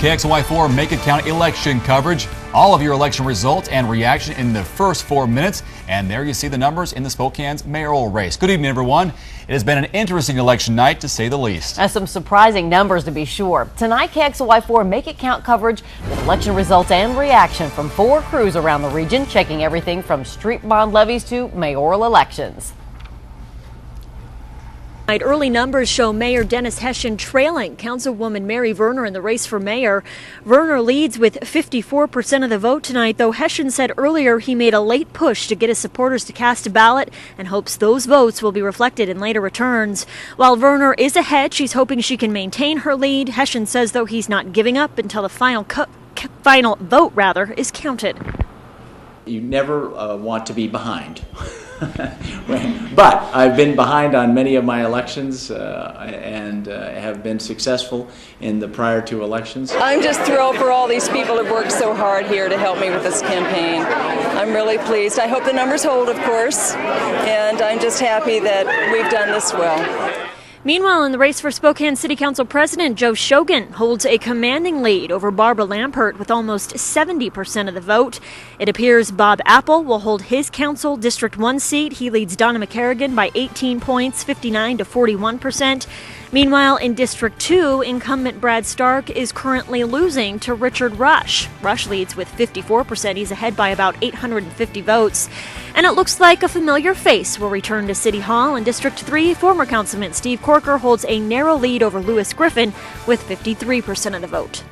KXLY4 Make It Count election coverage. All of your election results and reaction in the first 4 minutes. And there you see the numbers in the Spokane's mayoral race. Good evening, everyone. It has been an interesting election night, to say the least. Some surprising numbers, to be sure. Tonight, KXLY4 Make It Count coverage with election results and reaction from 4 crews around the region, checking everything from street bond levies to mayoral elections. Early numbers show Mayor Dennis Hession trailing Councilwoman Mary Verner in the race for mayor. Verner leads with 54% of the vote tonight, though Hession said earlier he made a late push to get his supporters to cast a ballot and hopes those votes will be reflected in later returns. While Verner is ahead, she's hoping she can maintain her lead. Hession says, though, he's not giving up until the final vote is counted. You never want to be behind. But I've been behind on many of my elections and have been successful in the prior 2 elections. I'm just thrilled for all these people that worked so hard here to help me with this campaign. I'm really pleased. I hope the numbers hold, of course, and I'm just happy that we've done this well. Meanwhile, in the race for Spokane City Council President, Joe Shogan holds a commanding lead over Barbara Lampert with almost 70% of the vote. It appears Bob Apple will hold his council District 1 seat. He leads Donna McCarrigan by 18 points, 59 to 41%. Meanwhile, in District 2, incumbent Brad Stark is currently losing to Richard Rush. Rush leads with 54%. He's ahead by about 850 votes. And it looks like a familiar face will return to City Hall. In District 3, former Councilman Steve Corker holds a narrow lead over Lewis Griffin with 53% of the vote.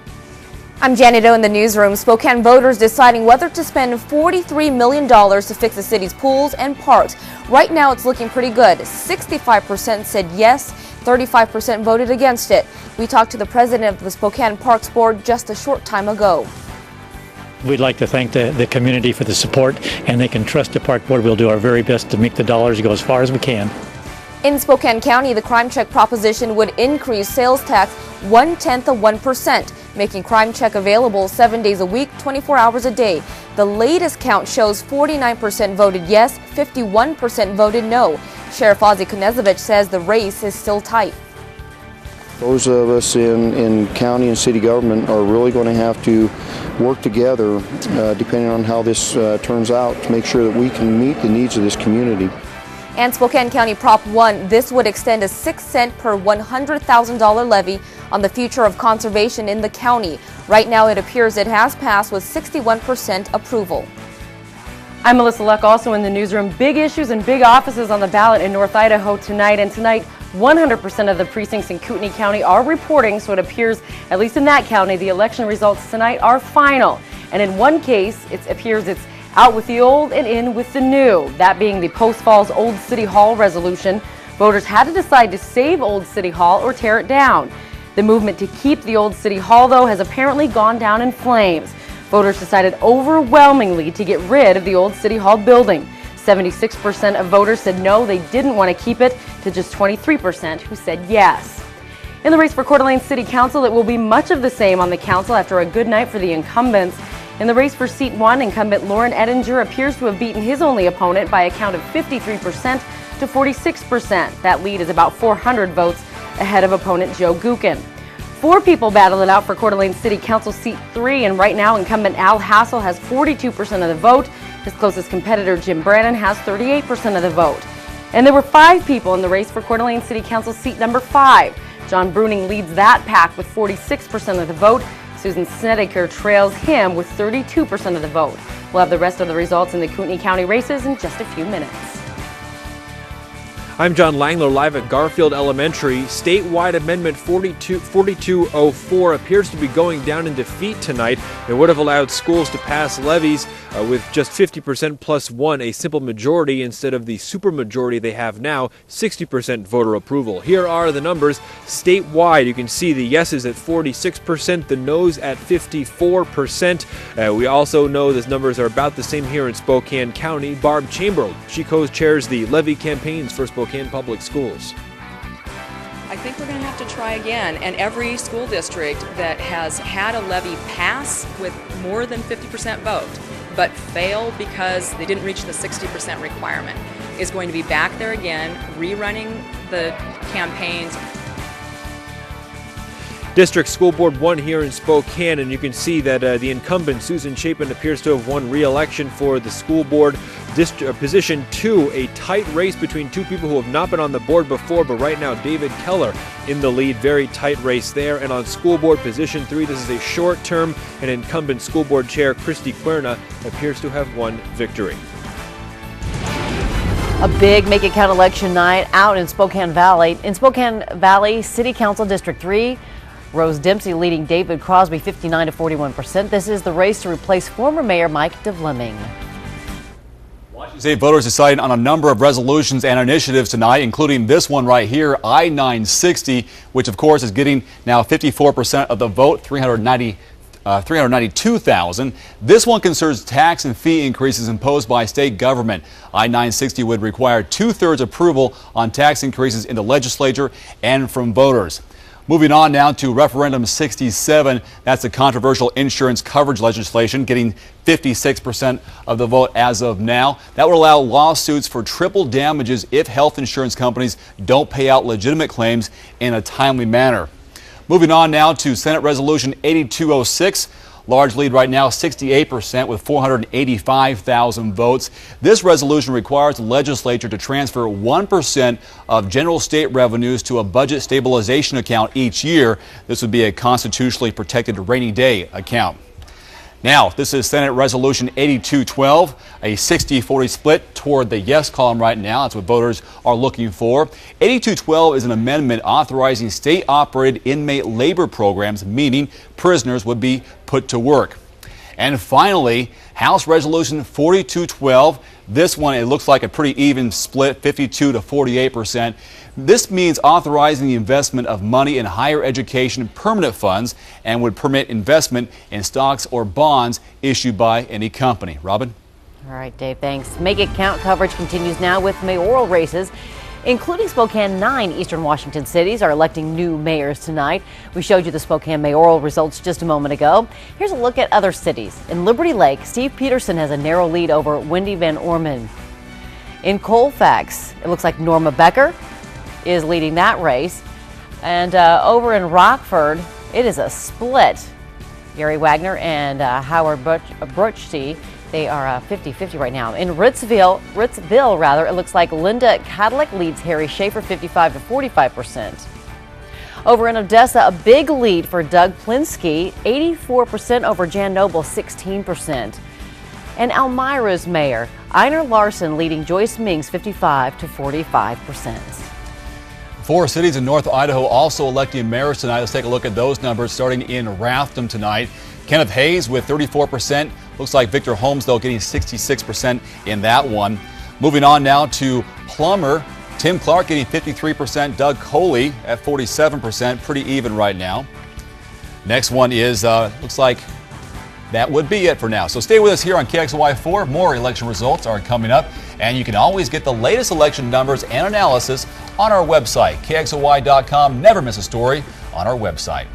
I'm Janet O in the newsroom. Spokane voters deciding whether to spend $43 million to fix the city's pools and parks. Right now it's looking pretty good. 65% said yes, 35% voted against it. We talked to the president of the Spokane Parks Board just a short time ago. We'd like to thank the community for the support, and they can trust the Park Board. We'll do our very best to make the dollars go as far as we can. In Spokane County, the crime check proposition would increase sales tax 0.1%, making crime check available 7 days a week, 24 hours a day. The latest count shows 49% voted yes, 51% voted no. Sheriff Ozzie Konezovich says the race is still tight. Those of us in county and city government are really going to have to work together, depending on how this turns out, to make sure that we can meet the needs of this community. And Spokane County Prop 1, this would extend a 6-cent per $100,000 levy on the future of conservation in the county. Right now it appears it has passed with 61% approval. I'm Melissa Luck, also in the newsroom. Big issues and big offices on the ballot in North Idaho tonight. And tonight, 100% of the precincts in Kootenai County are reporting, so it appears, at least in that county, the election results tonight are final. And in one case, it appears it's out with the old and in with the new. That being the Post Falls Old City Hall resolution. Voters had to decide to save Old City Hall or tear it down. The movement to keep the Old City Hall, though, has apparently gone down in flames. Voters decided overwhelmingly to get rid of the Old City Hall building. 76% of voters said no, they didn't want to keep it, to just 23% who said yes. In the race for Coeur d'Alene City Council, it will be much of the same on the council after a good night for the incumbents. In the race for Seat 1, incumbent Lauren Ettinger appears to have beaten his only opponent by a count of 53% to 46%. That lead is about 400 votes ahead of opponent Joe Gookin. 4 people battle it out for Coeur d'Alene City Council Seat 3, and right now incumbent Al Hassel has 42% of the vote. His closest competitor Jim Brannon has 38% of the vote. And there were 5 people in the race for Coeur d'Alene City Council Seat number 5. John Bruning leads that pack with 46% of the vote. Susan Snedeker trails him with 32% of the vote. We'll have the rest of the results in the Kootenai County races in just a few minutes. I'm John Langeler, live at Garfield Elementary. Statewide Amendment 4204 appears to be going down in defeat tonight. It would have allowed schools to pass levies with just 50% plus 1, a simple majority, instead of the supermajority they have now, 60% voter approval. Here are the numbers. Statewide, you can see the yeses at 46%, the noes at 54%. We also know those numbers are about the same here in Spokane County. Barb Chamberlain, she co-chairs the levy campaigns for Spokane Public Schools. I think we're going to have to try again, and every school district that has had a levy pass with more than 50% vote but fail because they didn't reach the 60% requirement is going to be back there again, rerunning the campaigns. District School Board 1 here in Spokane, and you can see that the incumbent Susan Chapin appears to have won re-election for the school board. Position 2, a tight race between two people who have not been on the board before, but right now David Keller in the lead. Very tight race there. And on school board position 3, this is a short term, and incumbent school board chair Christy Querna appears to have won victory. A big Make It Count election night out in Spokane Valley. In Spokane Valley City Council District 3, Rose Dempsey leading David Crosby 59 to 41%. This is the race to replace former Mayor Mike DeVleming. Washington State voters decided on a number of resolutions and initiatives tonight, including this one right here, I-960, which of course is getting now 54% of the vote, 392,000. This one concerns tax and fee increases imposed by state government. I-960 would require 2/3 approval on tax increases in the legislature and from voters. Moving on now to Referendum 67. That's the controversial insurance coverage legislation, getting 56% of the vote as of now. That would allow lawsuits for triple damages if health insurance companies don't pay out legitimate claims in a timely manner. Moving on now to Senate Resolution 8206. Large lead right now, 68% with 485,000 votes. This resolution requires the legislature to transfer 1% of general state revenues to a budget stabilization account each year. This would be a constitutionally protected rainy day account. Now, this is Senate Resolution 8212, a 60-40 split toward the yes column right now. That's what voters are looking for. 8212 is an amendment authorizing state-operated inmate labor programs, meaning prisoners would be put to work. And finally, House Resolution 4212. This one, it looks like a pretty even split, 52 to 48%. This means authorizing the investment of money in higher education permanent funds and would permit investment in stocks or bonds issued by any company. Robin? All right, Dave, thanks. Make It Count coverage continues now with mayoral races, including Spokane. 9 eastern Washington cities are electing new mayors tonight. We showed you the Spokane mayoral results just a moment ago. Here's a look at other cities. In Liberty Lake, Steve Peterson has a narrow lead over Wendy Van Orman. In Colfax, it looks like Norma Becker is leading that race. And over in Rockford, it is a split. Gary Wagner and Howard Bruchsey, they are 50-50 right now. In Ritzville, it looks like Linda Cadillac leads Harry Schaefer 55 to 45%. Over in Odessa, a big lead for Doug Plinsky, 84% over Jan Noble, 16%. And Elmira's mayor, Einar Larson, leading Joyce Mings 55 to 45%. 4 cities in North Idaho also electing mayors tonight. Let's take a look at those numbers starting in Ratham tonight. Kenneth Hayes with 34%. Looks like Victor Holmes, though, getting 66% in that one. Moving on now to Plummer. Tim Clark getting 53%. Doug Coley at 47%. Pretty even right now. Next one is, looks like that would be it for now. So stay with us here on KXLY4. More election results are coming up, and you can always get the latest election numbers and analysis on our website, KXLY.com. Never miss a story on our website.